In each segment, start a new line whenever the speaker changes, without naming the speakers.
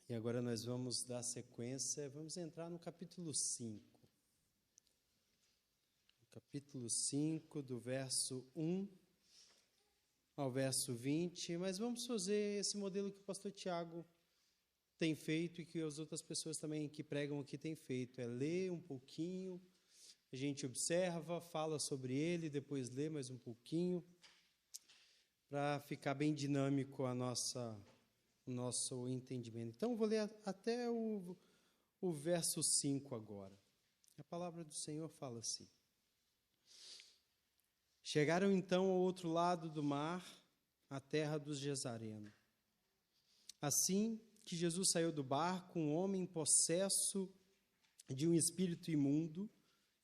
E agora nós vamos dar sequência, vamos entrar no capítulo 5. Capítulo 5, do verso 1 ao verso 20, mas vamos fazer esse modelo que o pastor Tiago tem feito e que as outras pessoas também que pregam aqui têm feito, é ler um pouquinho, a gente observa, fala sobre ele, depois lê mais um pouquinho, para ficar bem dinâmico o nosso entendimento. Então, eu vou ler até o verso 5 agora. A palavra do Senhor fala assim: Chegaram então ao outro lado do mar, a terra dos Gesarenos. Assim que Jesus saiu do barco, um homem possesso de um espírito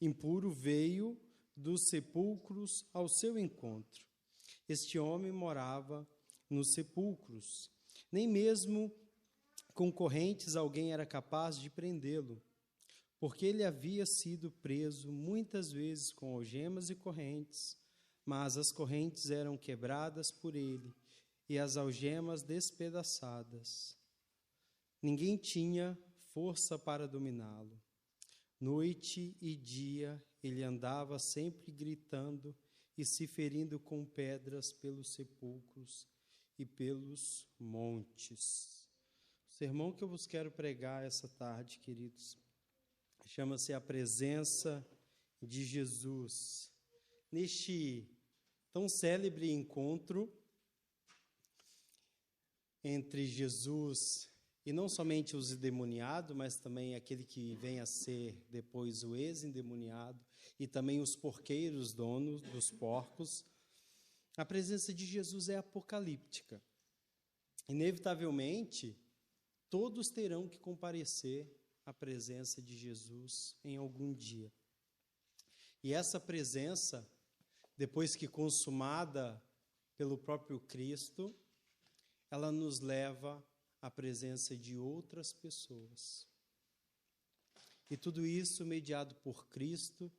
impuro, veio dos sepulcros ao seu encontro. Este homem morava nos sepulcros. Nem mesmo com correntes alguém era capaz de prendê-lo, porque ele havia sido preso muitas vezes com algemas e correntes, mas as correntes eram quebradas por ele e as algemas despedaçadas. Ninguém tinha força para dominá-lo. Noite e dia ele andava sempre gritando e se ferindo com pedras pelos sepulcros e pelos montes. O sermão que eu vos quero pregar essa tarde, queridos, chama-se A Presença de Jesus. Neste tão célebre encontro entre Jesus e não somente os endemoniados, mas também aquele que vem a ser depois o ex-endemoniado e também os porqueiros, donos dos porcos, a presença de Jesus é apocalíptica. Inevitavelmente, todos terão que comparecer à presença de Jesus em algum dia. E essa presença, depois que consumada pelo próprio Cristo, ela nos leva à presença de outras pessoas. E tudo isso mediado por Cristo,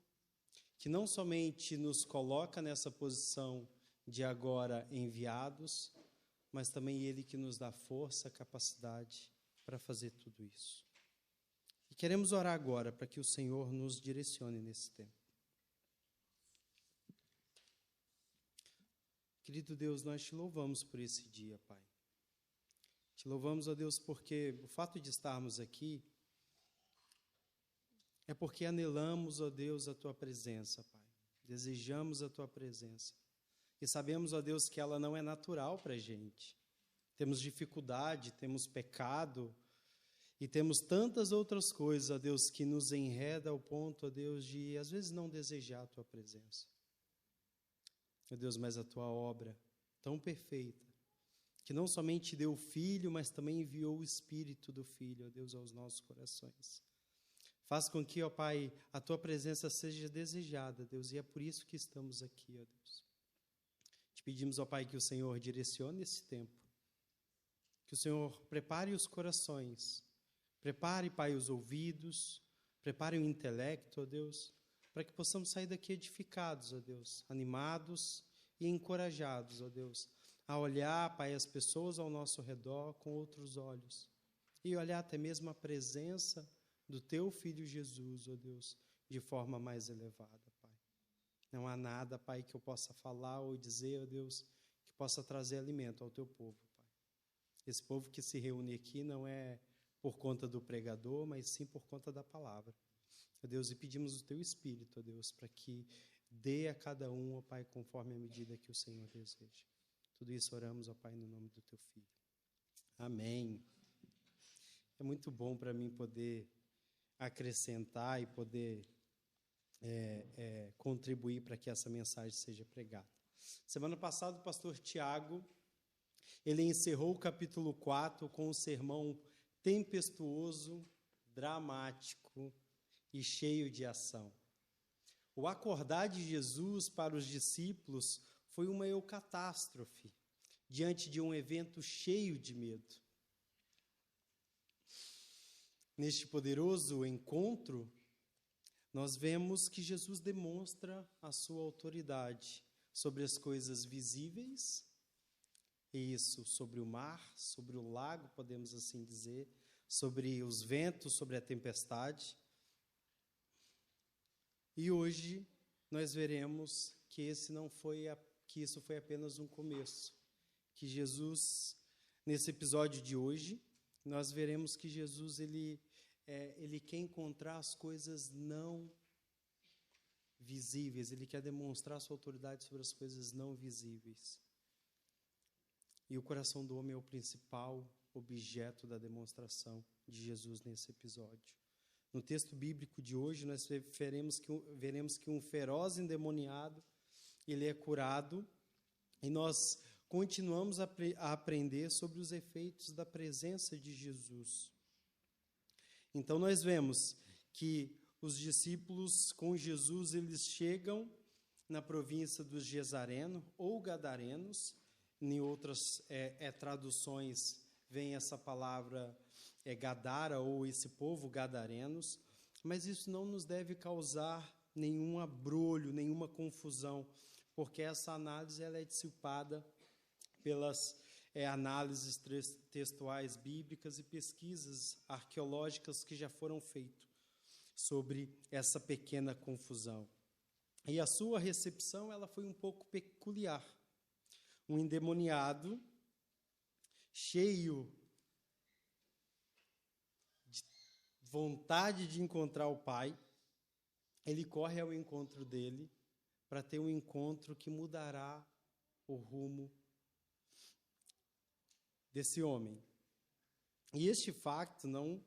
que não somente nos coloca nessa posição de agora enviados, mas também Ele que nos dá força, capacidade para fazer tudo isso. E queremos orar agora para que o Senhor nos direcione nesse tempo. Querido Deus, nós te louvamos por esse dia, Pai. Te louvamos, ó Deus, porque o fato de estarmos aqui é porque anelamos, ó Deus, a Tua presença, Pai. Desejamos a Tua presença. E sabemos, ó Deus, que ela não é natural para a gente. Temos dificuldade, temos pecado e temos tantas outras coisas, ó Deus, que nos enreda ao ponto, ó Deus, de às vezes não desejar a Tua presença. Ó Deus, mas a Tua obra tão perfeita, que não somente deu o Filho, mas também enviou o Espírito do Filho, ó Deus, aos nossos corações. Faz com que, ó Pai, a Tua presença seja desejada, Deus, e é por isso que estamos aqui, ó Deus. Te pedimos, ó Pai, que o Senhor direcione esse tempo, que o Senhor prepare os corações, prepare, Pai, os ouvidos, prepare o intelecto, ó Deus, para que possamos sair daqui edificados, ó Deus, animados e encorajados, ó Deus, a olhar, Pai, as pessoas ao nosso redor com outros olhos e olhar até mesmo a presença do Teu Filho Jesus, ó Deus, de forma mais elevada, Pai. Não há nada, Pai, que eu possa falar ou dizer, ó Deus, que possa trazer alimento ao Teu povo, Pai. Esse povo que se reúne aqui não é por conta do pregador, mas sim por conta da palavra. Ó Deus, e pedimos o Teu Espírito, ó Deus, para que dê a cada um, ó Pai, conforme a medida que o Senhor deseja. Tudo isso oramos, ó Pai, no nome do Teu Filho. Amém. É muito bom para mim poder acrescentar e poder contribuir para que essa mensagem seja pregada. Semana passada, o pastor Tiago, ele encerrou o capítulo 4 com um sermão tempestuoso, dramático e cheio de ação. O acordar de Jesus para os discípulos foi uma eucatástrofe, diante de um evento cheio de medo. Neste poderoso encontro, nós vemos que Jesus demonstra a sua autoridade sobre as coisas visíveis isso sobre o mar, sobre o lago, podemos assim dizer, sobre os ventos, sobre a tempestade. E hoje nós veremos que que isso foi apenas um começo. Que Jesus, nesse episódio de hoje, nós veremos que Jesus ele quer encontrar as coisas não visíveis, ele quer demonstrar sua autoridade sobre as coisas não visíveis. E o coração do homem é o principal objeto da demonstração de Jesus nesse episódio. No texto bíblico de hoje, nós veremos que um feroz endemoniado, ele é curado, e nós continuamos a aprender sobre os efeitos da presença de Jesus. Então, nós vemos que os discípulos com Jesus, eles chegam na província dos Gesarenos ou Gadarenos. Em outras traduções, vem essa palavra Gadara, ou esse povo Gadarenos, mas isso não nos deve causar nenhum abrolho, nenhuma confusão, porque essa análise ela é dissipada pelas análises textuais bíblicas e pesquisas arqueológicas que já foram feitas sobre essa pequena confusão. E a sua recepção ela foi um pouco peculiar. Um endemoniado, cheio de vontade de encontrar o Pai, ele corre ao encontro dele para ter um encontro que mudará o rumo desse homem. E este facto não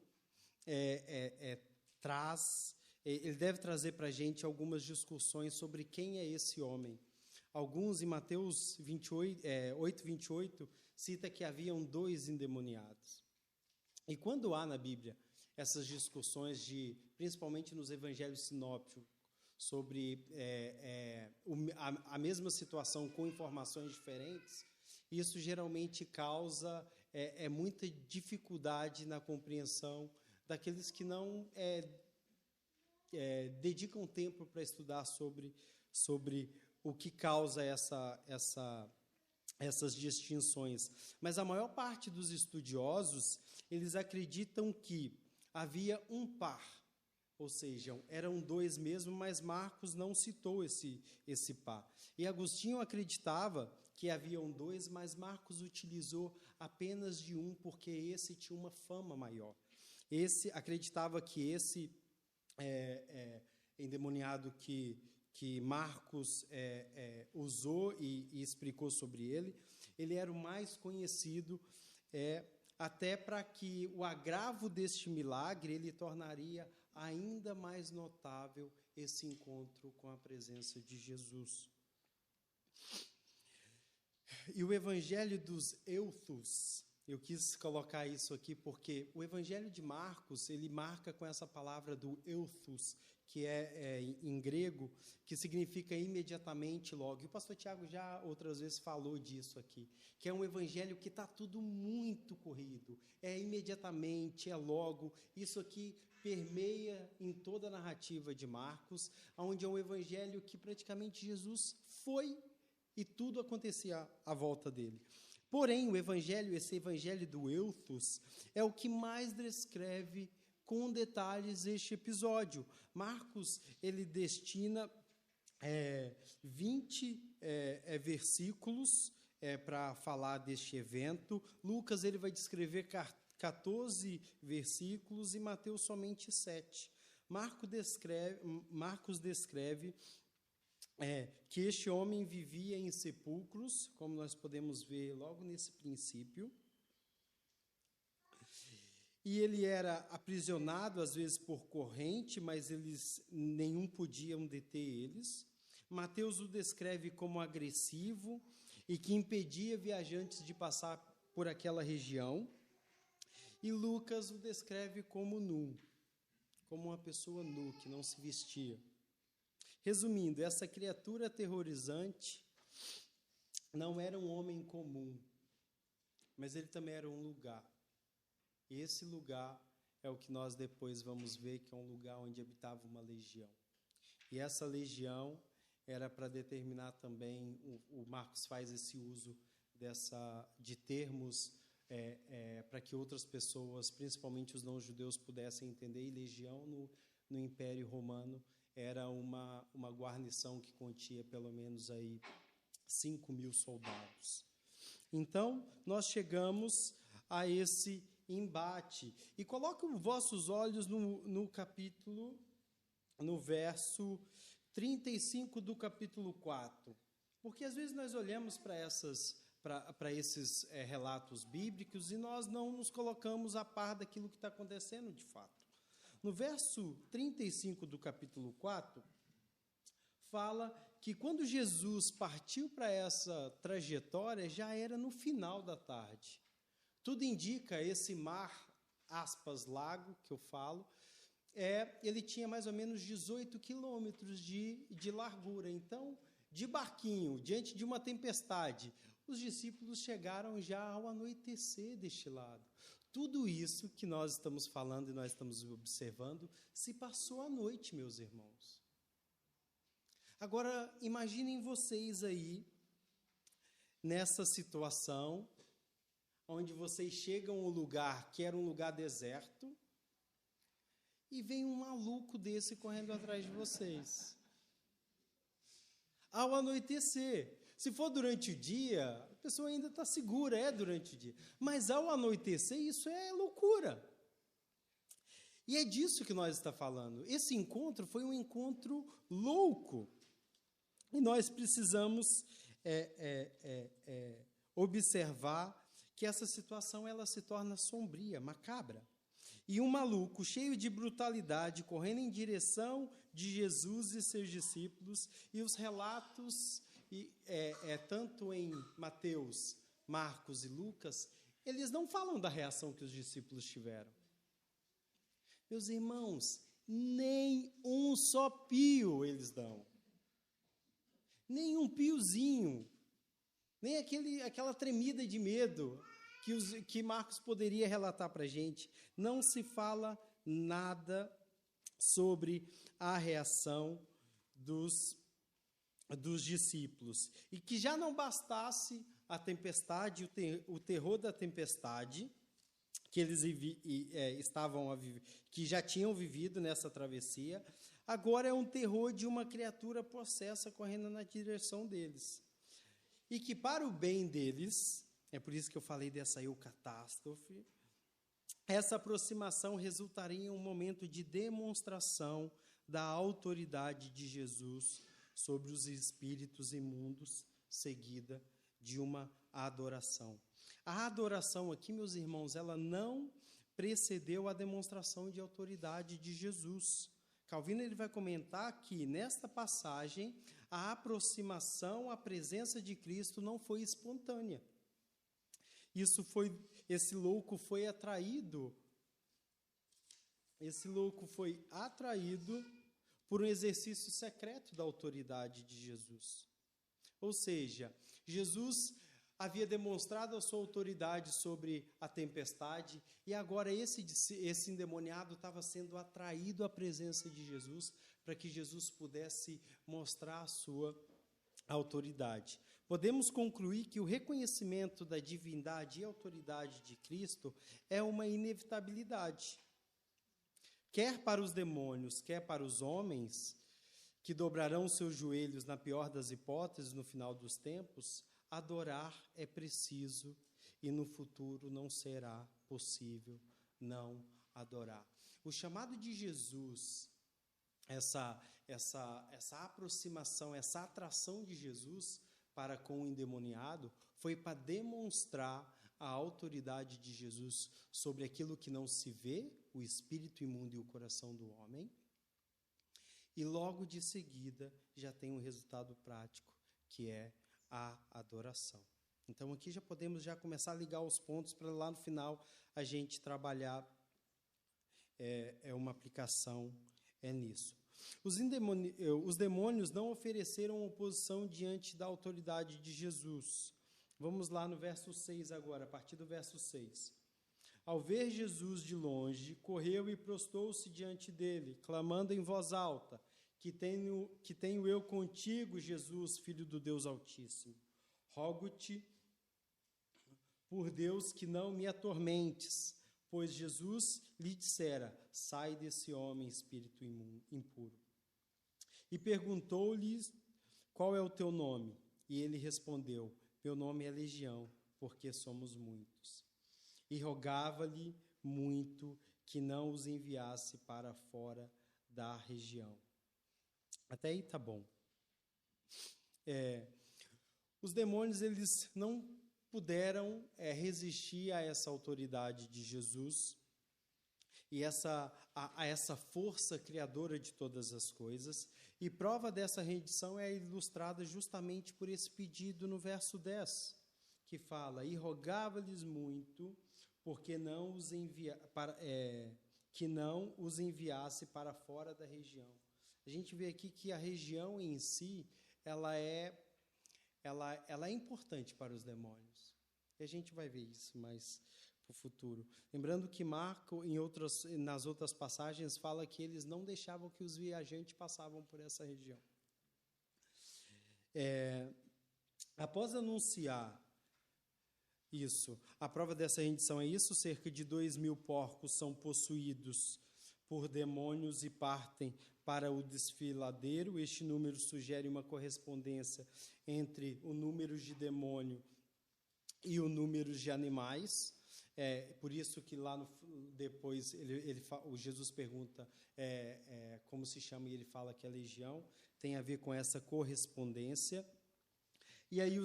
ele deve trazer para a gente algumas discussões sobre quem é esse homem. Alguns, em Mateus 8:28, cita que haviam 2 endemoniados. E quando há na Bíblia essas discussões, principalmente nos evangelhos sinópticos, sobre a mesma situação com informações diferentes, isso geralmente causa muita dificuldade na compreensão daqueles que não dedicam tempo para estudar sobre o que causa essas distinções. Mas a maior parte dos estudiosos, eles acreditam que havia um par, ou seja, eram 2 mesmo, mas Marcos não citou esse par. E Agostinho acreditava que haviam 2, mas Marcos utilizou apenas de um, porque esse tinha uma fama maior. Esse acreditava que esse endemoniado que Marcos usou e explicou sobre ele era o mais conhecido, até para que o agravo deste milagre ele tornaria ainda mais notável esse encontro com a presença de Jesus. E o Evangelho dos Euthus, eu quis colocar isso aqui porque o Evangelho de Marcos, ele marca com essa palavra do Euthus, que em grego, que significa imediatamente, logo. E o pastor Tiago já outras vezes falou disso aqui, que é um evangelho que está tudo muito corrido, é imediatamente, é logo. Isso aqui permeia em toda a narrativa de Marcos, onde é um evangelho que praticamente Jesus foi e tudo acontecia à volta dele. Porém, esse evangelho do Euthus, é o que mais descreve com detalhes este episódio. Marcos, ele destina 20 versículos para falar deste evento. Lucas, ele vai descrever 14 versículos e Mateus somente 7. Marcos descreve que este homem vivia em sepulcros, como nós podemos ver logo nesse princípio. E ele era aprisionado, às vezes, por corrente, mas nenhum podiam deter eles. Mateus o descreve como agressivo e que impedia viajantes de passar por aquela região. E Lucas o descreve como nu, como uma pessoa nu, que não se vestia. Resumindo, essa criatura aterrorizante não era um homem comum, mas ele também era um lugar. E esse lugar é o que nós depois vamos ver, que é um lugar onde habitava uma legião. E essa legião era para determinar também, o Marcos faz esse uso de termos para que outras pessoas, principalmente os não-judeus, pudessem entender. E legião no Império Romano era uma guarnição que continha pelo menos aí 5.000 soldados. Então, nós chegamos a esse embate. E coloquem os vossos olhos no verso 35 do capítulo 4. Porque às vezes nós olhamos para esses relatos bíblicos e nós não nos colocamos a par daquilo que está acontecendo de fato. No verso 35 do capítulo 4, fala que quando Jesus partiu para essa trajetória, já era no final da tarde. Tudo indica esse mar, aspas, lago, que eu falo, ele tinha mais ou menos 18 quilômetros de largura. Então, de barquinho, diante de uma tempestade, os discípulos chegaram já ao anoitecer deste lado. Tudo isso que nós estamos falando e nós estamos observando se passou à noite, meus irmãos. Agora, imaginem vocês aí, nessa situação, onde vocês chegam a um lugar que era um lugar deserto, e vem um maluco desse correndo atrás de vocês. Ao anoitecer. Se for durante o dia, a pessoa ainda está segura, durante o dia. Mas ao anoitecer, isso é loucura. E é disso que nós estamos falando. Esse encontro foi um encontro louco. E nós precisamos observar que essa situação ela se torna sombria, macabra. E um maluco cheio de brutalidade, correndo em direção de Jesus e seus discípulos, e os relatos, tanto em Mateus, Marcos e Lucas, eles não falam da reação que os discípulos tiveram. Meus irmãos, nem um só pio eles dão. Nem um piozinho. Nem aquela tremida de medo que Marcos poderia relatar para a gente. Não se fala nada sobre a reação dos discípulos. E que já não bastasse a tempestade, o terror da tempestade, que eles que já tinham vivido nessa travessia, agora é um terror de uma criatura possessa correndo na direção deles. E que para o bem deles, é por isso que eu falei dessa eucatástrofe, essa aproximação resultaria em um momento de demonstração da autoridade de Jesus sobre os espíritos imundos, seguida de uma adoração. A adoração aqui, meus irmãos, ela não precedeu a demonstração de autoridade de Jesus. Calvino ele vai comentar que, nesta passagem, a aproximação à presença de Cristo não foi espontânea. Esse louco foi atraído por um exercício secreto da autoridade de Jesus. Ou seja, Jesus havia demonstrado a sua autoridade sobre a tempestade e agora esse endemoniado estava sendo atraído à presença de Jesus para que Jesus pudesse mostrar a sua autoridade. Podemos concluir que o reconhecimento da divindade e autoridade de Cristo é uma inevitabilidade. Quer para os demônios, quer para os homens, que dobrarão seus joelhos na pior das hipóteses no final dos tempos, adorar é preciso e no futuro não será possível não adorar. O chamado de Jesus, essa aproximação, essa atração de Jesus para com o endemoniado, foi para demonstrar a autoridade de Jesus sobre aquilo que não se vê, o espírito imundo e o coração do homem. E logo de seguida já tem um resultado prático, que é a adoração. Então aqui já podemos começar a ligar os pontos para lá no final a gente trabalhar uma aplicação nisso. Os demônios não ofereceram oposição diante da autoridade de Jesus. Vamos lá no verso 6 agora, a partir do verso 6. Ao ver Jesus de longe, correu e prostou-se diante dele, clamando em voz alta: que tenho eu contigo, Jesus, Filho do Deus Altíssimo. Rogo-te por Deus que não me atormentes, pois Jesus lhe dissera, sai desse homem, espírito impuro. E perguntou-lhe, qual é o teu nome? E ele respondeu, meu nome é Legião, porque somos muitos. E rogava-lhe muito que não os enviasse para fora da região. Até aí tá bom. Os demônios, eles não puderam resistir a essa autoridade de Jesus e a essa força criadora de todas as coisas. E prova dessa rendição é ilustrada justamente por esse pedido no verso 10, que fala, e rogava-lhes muito, porque que não os enviasse para fora da região. A gente vê aqui que a região em si, ela é importante para os demônios. E a gente vai ver isso mais para o futuro. Lembrando que Marco, nas outras passagens, fala que eles não deixavam que os viajantes passavam por essa região. Após anunciar isso, a prova dessa rendição é isso, cerca de 2.000 porcos são possuídos por demônios e partem para o desfiladeiro. Este número sugere uma correspondência entre o número de demônio e o número de animais. Por isso que lá depois o Jesus pergunta como se chama, e ele fala que é legião. Tem a ver com essa correspondência. E aí,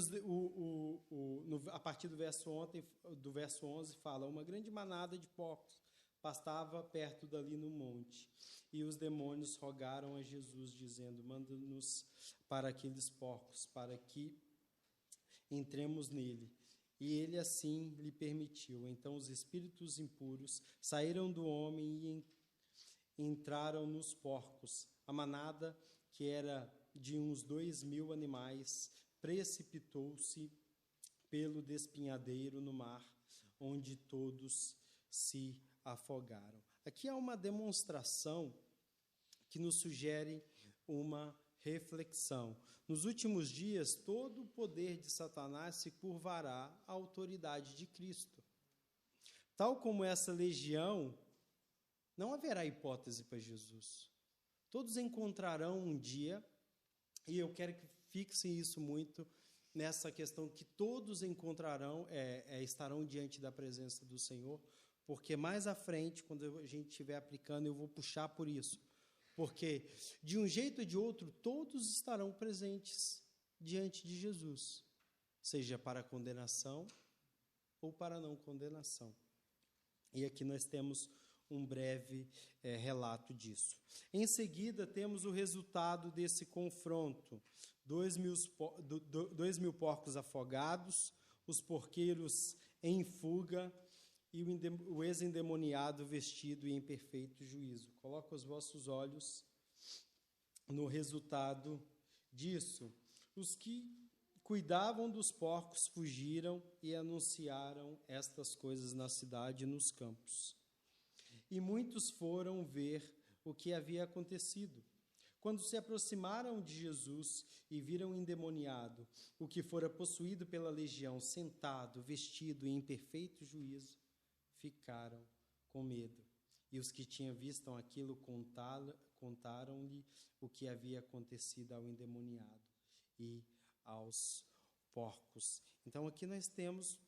a partir do verso 11, fala, uma grande manada de porcos pastava perto dali no monte. E os demônios rogaram a Jesus, dizendo, manda-nos para aqueles porcos, para que entremos nele. E ele assim lhe permitiu. Então os espíritos impuros saíram do homem e entraram nos porcos. A manada, que era de uns 2.000 animais, precipitou-se pelo despenhadeiro no mar, onde todos se afogaram. Aqui há uma demonstração que nos sugere uma reflexão. Nos últimos dias, todo o poder de Satanás se curvará à autoridade de Cristo. Tal como essa legião, não haverá hipótese para Jesus. Todos encontrarão um dia, e eu quero que fixem isso muito nessa questão que todos encontrarão, estarão diante da presença do Senhor, porque mais à frente, quando a gente estiver aplicando, eu vou puxar por isso. Porque, de um jeito ou de outro, todos estarão presentes diante de Jesus, seja para condenação ou para não condenação. E aqui nós temos um breve relato disso. Em seguida, temos o resultado desse confronto. 2.000 porcos afogados, os porqueiros em fuga e o ex-endemoniado vestido e em perfeito juízo. Coloca os vossos olhos no resultado disso. Os que cuidavam dos porcos fugiram e anunciaram estas coisas na cidade e nos campos. E muitos foram ver o que havia acontecido. Quando se aproximaram de Jesus e viram o endemoniado, o que fora possuído pela legião, sentado, vestido e em perfeito juízo, ficaram com medo. E os que tinham visto aquilo contaram-lhe o que havia acontecido ao endemoniado e aos porcos. Então aqui nós temos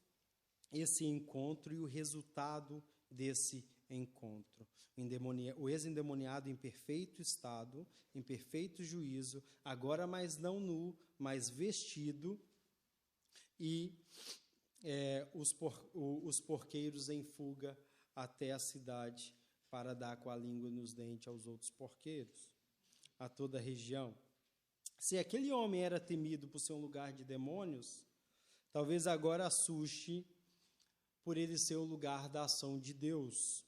esse encontro e o resultado desse encontro. O ex-endemoniado em perfeito estado, em perfeito juízo, agora mais não nu, mas vestido, e os porqueiros em fuga até a cidade para dar com a língua nos dentes aos outros porqueiros, a toda a região. Se aquele homem era temido por ser um lugar de demônios, talvez agora assuste por ele ser o lugar da ação de Deus.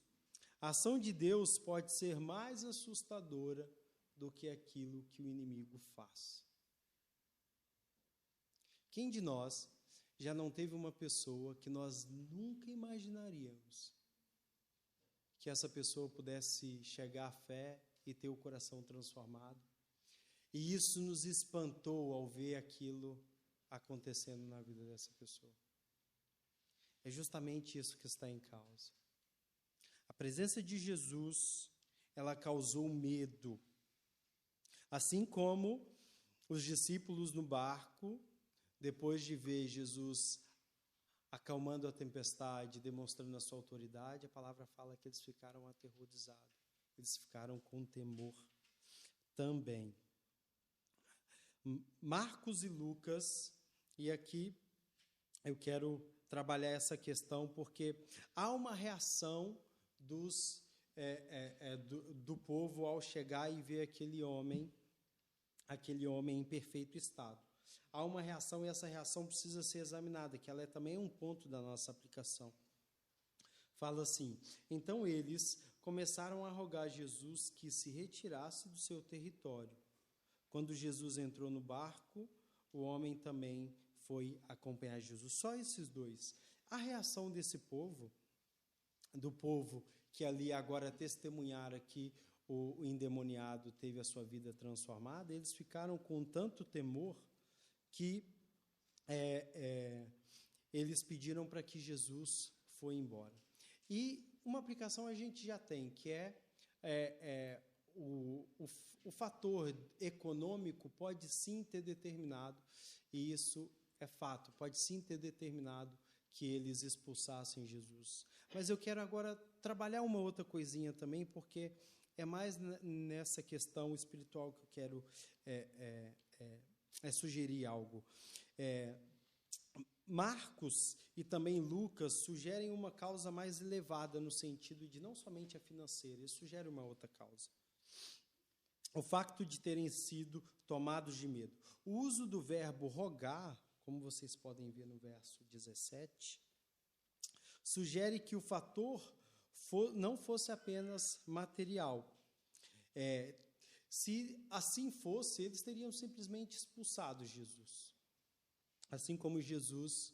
A ação de Deus pode ser mais assustadora do que aquilo que o inimigo faz. Quem de nós já não teve uma pessoa que nós nunca imaginaríamos que essa pessoa pudesse chegar à fé e ter o coração transformado? E isso nos espantou ao ver aquilo acontecendo na vida dessa pessoa. É justamente isso que está em causa. A presença de Jesus, ela causou medo. Assim como os discípulos no barco, depois de ver Jesus acalmando a tempestade, demonstrando a sua autoridade, a palavra fala que eles ficaram aterrorizados. Eles ficaram com temor também. Marcos e Lucas, e aqui eu quero trabalhar essa questão porque há uma reação do povo ao chegar e ver aquele homem em perfeito estado. Há uma reação e essa reação precisa ser examinada, que ela também é um ponto da nossa aplicação. Fala assim: então eles começaram a rogar a Jesus que se retirasse do seu território. Quando Jesus entrou no barco, o homem também foi acompanhar Jesus. Só esses dois. A reação desse povo, do povo que ali agora testemunhara que o endemoniado teve a sua vida transformada, eles ficaram com tanto temor que eles pediram para que Jesus fosse embora. E uma aplicação a gente já tem, que o fator econômico pode sim ter determinado, e isso é fato, pode sim ter determinado que eles expulsassem Jesus. Mas eu quero agora trabalhar uma outra coisinha também, porque é mais nessa questão espiritual que eu quero sugerir algo. Marcos e também Lucas sugerem uma causa mais elevada no sentido de não somente a financeira, eles sugerem uma outra causa. O facto de terem sido tomados de medo. O uso do verbo rogar, como vocês podem ver no verso 17, sugere que o fator não fosse apenas material. Se assim fosse, eles teriam simplesmente expulsado Jesus. Assim como Jesus,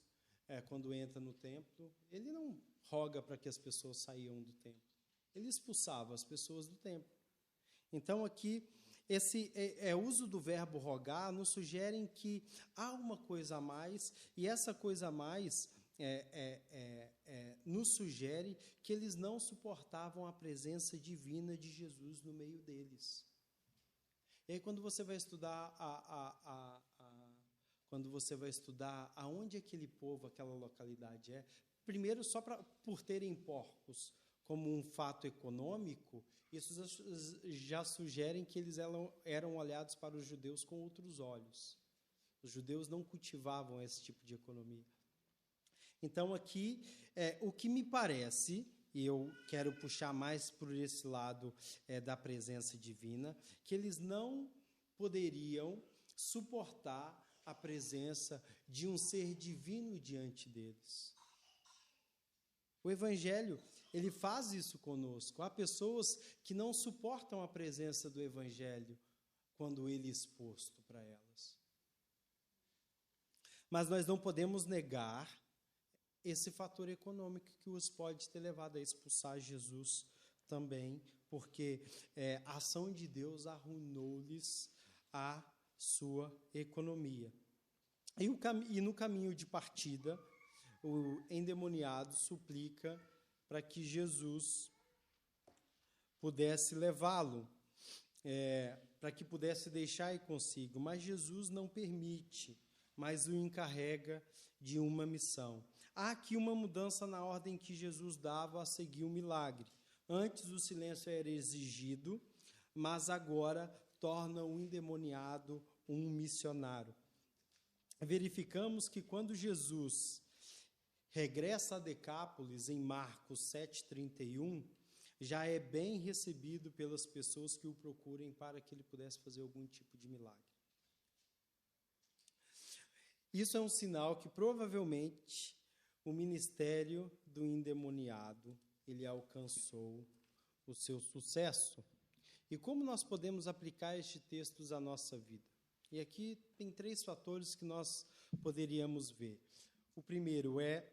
quando entra no templo, ele não roga para que as pessoas saiam do templo. Ele expulsava as pessoas do templo. Então, aqui, esse uso do verbo rogar nos sugere que há uma coisa a mais, e essa coisa a mais nos sugere que eles não suportavam a presença divina de Jesus no meio deles. E aí, quando você vai estudar aonde aquele povo, aquela localidade primeiro, só por terem porcos como um fato econômico, isso já sugere que eles eram olhados para os judeus com outros olhos. Os judeus não cultivavam esse tipo de economia. Então, aqui, o que me parece, e eu quero puxar mais por esse lado da presença divina, que eles não poderiam suportar a presença de um ser divino diante deles. O Evangelho, ele faz isso conosco. Há pessoas que não suportam a presença do Evangelho quando ele é exposto para elas. Mas nós não podemos negar esse fator econômico que os pode ter levado a expulsar Jesus também, porque a ação de Deus arruinou-lhes a sua economia. E no caminho de partida, o endemoniado suplica para que Jesus pudesse levá-lo, para que pudesse deixar ir consigo. Mas Jesus não permite, mas o encarrega de uma missão. Há aqui uma mudança na ordem que Jesus dava a seguir o milagre. Antes o silêncio era exigido, mas agora torna o endemoniado um missionário. Verificamos que quando Jesus regressa a Decápolis, em Marcos 7,31, já é bem recebido pelas pessoas que o procurem para que ele pudesse fazer algum tipo de milagre. Isso é um sinal que provavelmente o ministério do endemoniado, ele alcançou o seu sucesso. E como nós podemos aplicar estes textos à nossa vida? E aqui tem 3 fatores que nós poderíamos ver. O primeiro é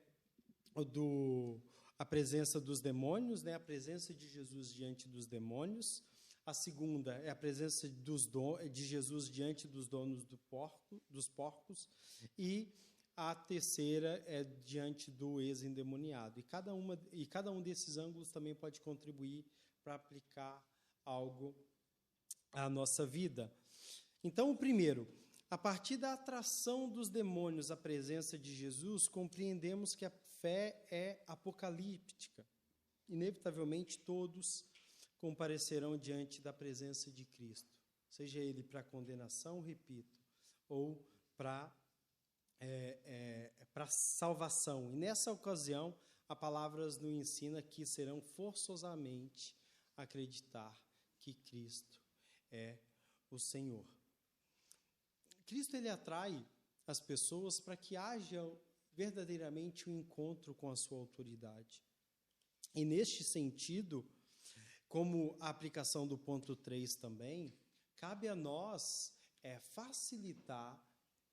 a presença dos demônios, a presença de Jesus diante dos demônios. A segunda é a presença de Jesus diante dos donos dos porcos. E a terceira é diante do ex-endemoniado. E cada um desses ângulos também pode contribuir para aplicar algo à nossa vida. Então, o primeiro, a partir da atração dos demônios à presença de Jesus, compreendemos que a fé é apocalíptica. Inevitavelmente, todos comparecerão diante da presença de Cristo, seja ele para condenação, repito, ou para salvação. E nessa ocasião, a palavra nos ensina que serão forçosamente acreditar que Cristo é o Senhor. Cristo, ele atrai as pessoas para que haja verdadeiramente um encontro com a sua autoridade. E neste sentido, como a aplicação do ponto 3 também, cabe a nós facilitar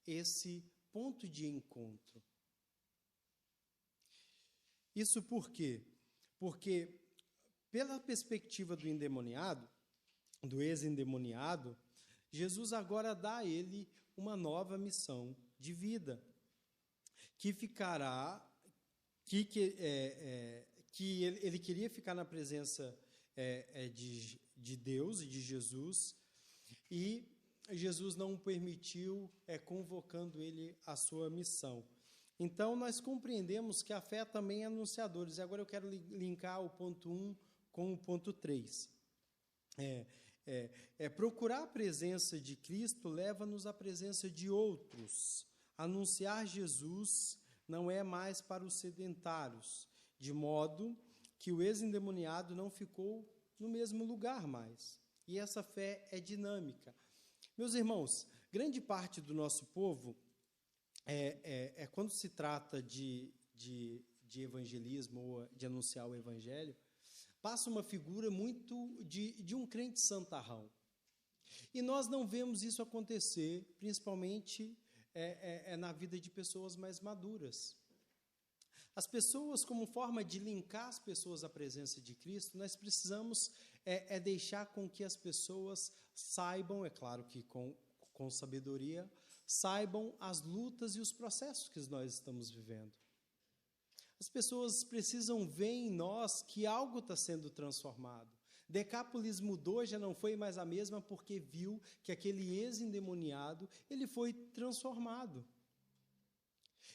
esse ponto de encontro. Isso por quê? Porque, pela perspectiva do endemoniado, do ex-endemoniado, Jesus agora dá a ele uma nova missão de vida, que ele queria ficar na presença de Deus e de Jesus, e Jesus não o permitiu, convocando ele à sua missão. Então, nós compreendemos que a fé também é anunciadora. E agora eu quero linkar o ponto 1 com o ponto 3. Procurar a presença de Cristo leva-nos à presença de outros. Anunciar Jesus não é mais para os sedentários, de modo que o ex-endemoniado não ficou no mesmo lugar mais. E essa fé é dinâmica. Meus irmãos, grande parte do nosso povo, quando se trata de evangelismo ou de anunciar o evangelho, passa uma figura muito de um crente santarrão. E nós não vemos isso acontecer, principalmente na vida de pessoas mais maduras. As pessoas, como forma de linkar as pessoas à presença de Cristo, nós precisamos deixar com que as pessoas saibam, é claro que com sabedoria, saibam as lutas e os processos que nós estamos vivendo. As pessoas precisam ver em nós que algo está sendo transformado. Decápolis mudou, já não foi mais a mesma, porque viu que aquele ex-endemoniado, ele foi transformado.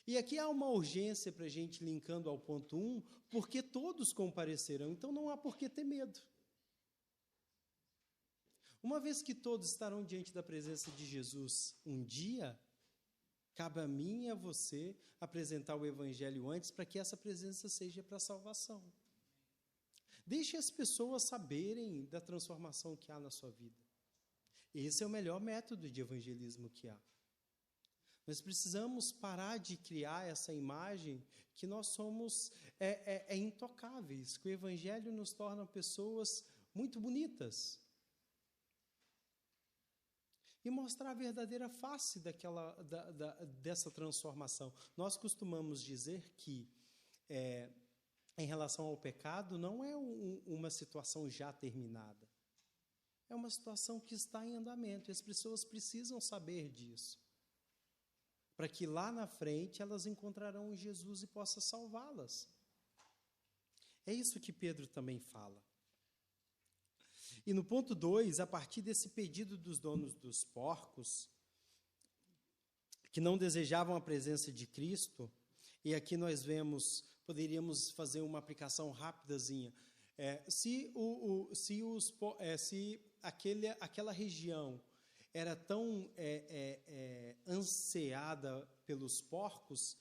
E aqui há uma urgência para a gente, linkando ao ponto 1, porque todos comparecerão, então não há por que ter medo. Uma vez que todos estarão diante da presença de Jesus um dia, cabe a mim e a você apresentar o Evangelho antes, para que essa presença seja para a salvação. Deixe as pessoas saberem da transformação que há na sua vida. Esse é o melhor método de evangelismo que há. Nós precisamos parar de criar essa imagem que nós somos intocáveis, que o Evangelho nos torna pessoas muito bonitas. E mostrar a verdadeira face dessa transformação. Nós costumamos dizer que, em relação ao pecado, não é uma situação já terminada. É uma situação que está em andamento, e as pessoas precisam saber disso, para que lá na frente elas encontrarão Jesus e possa salvá-las. É isso que Pedro também fala. E no ponto 2, a partir desse pedido dos donos dos porcos, que não desejavam a presença de Cristo, e aqui nós poderíamos fazer uma aplicação rapidazinha. Se aquela região era tão ansiada pelos porcos,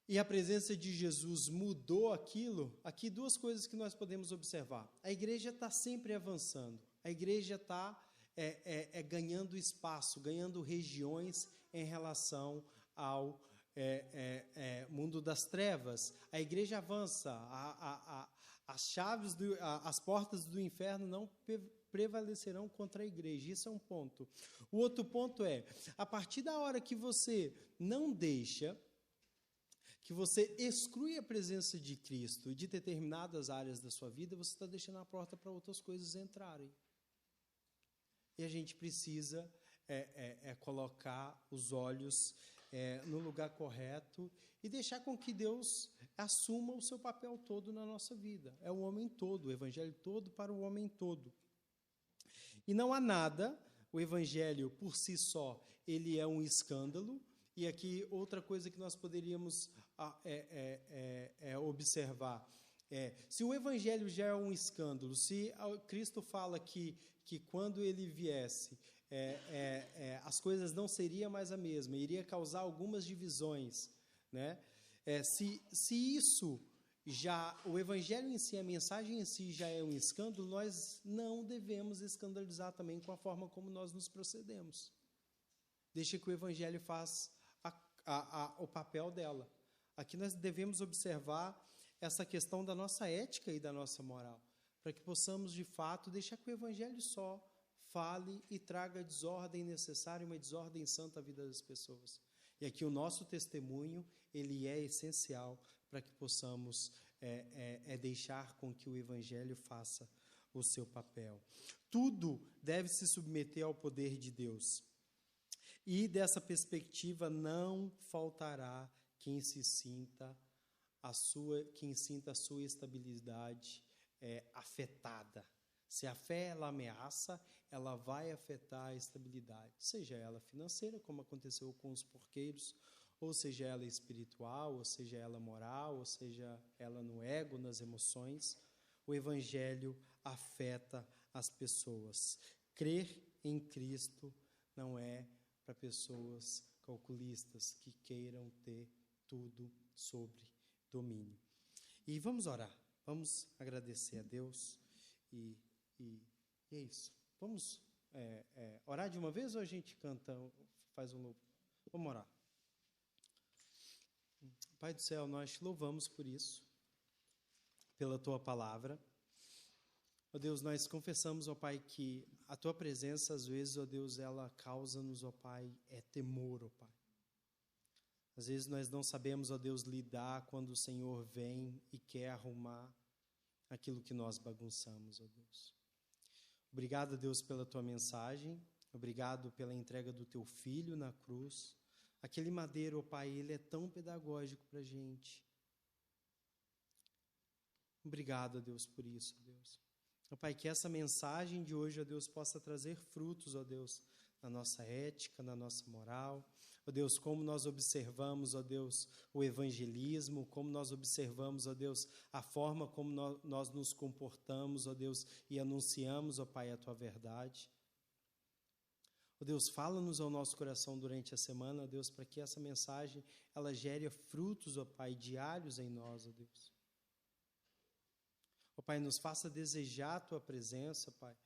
e a presença de Jesus mudou aquilo, aqui duas coisas que nós podemos observar. A igreja está sempre avançando, a igreja está ganhando espaço, ganhando regiões em relação ao mundo das trevas. A igreja avança, as portas do inferno não prevalecerão contra a igreja. Isso é um ponto. O outro ponto a partir da hora que você não deixa, que você exclui a presença de Cristo de determinadas áreas da sua vida, você está deixando a porta para outras coisas entrarem. E a gente precisa colocar os olhos no lugar correto e deixar com que Deus assuma o seu papel todo na nossa vida. É o homem todo, o evangelho todo para o homem todo. E não há nada, o evangelho por si só, ele é um escândalo. E aqui outra coisa que nós poderíamos observar se o evangelho já é um escândalo, se Cristo fala que quando ele viesse, as coisas não seriam mais a mesma, iria causar algumas divisões, né? Se isso já, o evangelho em si, a mensagem em si já é um escândalo, nós não devemos escandalizar também com a forma como nós nos procedemos. Deixa que o evangelho faça o papel dela. Aqui nós devemos observar essa questão da nossa ética e da nossa moral, para que possamos, de fato, deixar que o evangelho só fale e traga a desordem necessária, uma desordem santa à vida das pessoas. E aqui o nosso testemunho, ele é essencial para que possamos deixar com que o evangelho faça o seu papel. Tudo deve se submeter ao poder de Deus. E dessa perspectiva não faltará quem sinta a sua estabilidade afetada. Se a fé ela ameaça, ela vai afetar a estabilidade, seja ela financeira, como aconteceu com os porqueiros, ou seja ela espiritual, ou seja ela moral, ou seja ela no ego, nas emoções. O evangelho afeta as pessoas. Crer em Cristo não é para pessoas calculistas que queiram ter tudo sobre domínio. E vamos orar, vamos agradecer a Deus e é isso. Vamos orar de uma vez ou a gente canta, faz um louvor? Vamos orar. Pai do céu, nós te louvamos por isso, pela tua palavra. Ó Deus, nós confessamos, ó Pai, que a tua presença, às vezes, ó Deus, ela causa-nos, ó Pai, temor, ó Pai. Às vezes nós não sabemos, ó Deus, lidar quando o Senhor vem e quer arrumar aquilo que nós bagunçamos, ó Deus. Obrigado, Deus, pela tua mensagem. Obrigado pela entrega do teu filho na cruz. Aquele madeiro, ó Pai, ele é tão pedagógico para a gente. Obrigado, ó Deus, por isso, ó Deus. Ó Pai, que essa mensagem de hoje, ó Deus, possa trazer frutos, ó Deus, na nossa ética, na nossa moral. Ó Deus, como nós observamos, ó Deus, o evangelismo, como nós observamos, ó Deus, a forma como nós nos comportamos, ó Deus, e anunciamos, ó Pai, a tua verdade. Ó Deus, fala-nos ao nosso coração durante a semana, ó Deus, para que essa mensagem, ela gere frutos, ó Pai, diários em nós, ó Deus. Ó Pai, nos faça desejar a tua presença, Pai.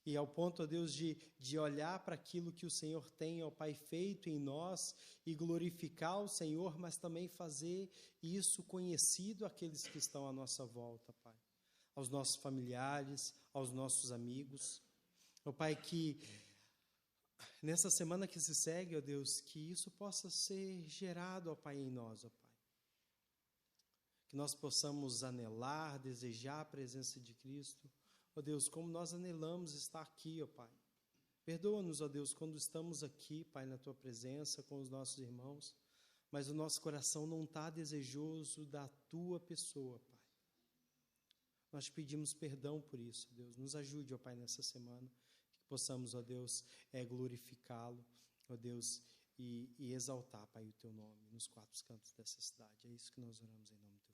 E ao ponto, ó Deus, de olhar para aquilo que o Senhor tem, ó Pai, feito em nós e glorificar o Senhor, mas também fazer isso conhecido àqueles que estão à nossa volta, Pai. Aos nossos familiares, aos nossos amigos. Ó Pai, que nessa semana que se segue, ó Deus, que isso possa ser gerado, ó Pai, em nós, ó Pai. Que nós possamos anelar, desejar a presença de Cristo. Ó Deus, como nós anelamos estar aqui, ó Pai. Perdoa-nos, ó Deus, quando estamos aqui, Pai, na Tua presença, com os nossos irmãos, mas o nosso coração não está desejoso da Tua pessoa, Pai. Nós te pedimos perdão por isso, Deus. Nos ajude, ó Pai, nessa semana, que possamos, ó Deus, glorificá-lo, ó Deus, e exaltar, Pai, o Teu nome nos quatro cantos dessa cidade. É isso que nós oramos em nome do Teu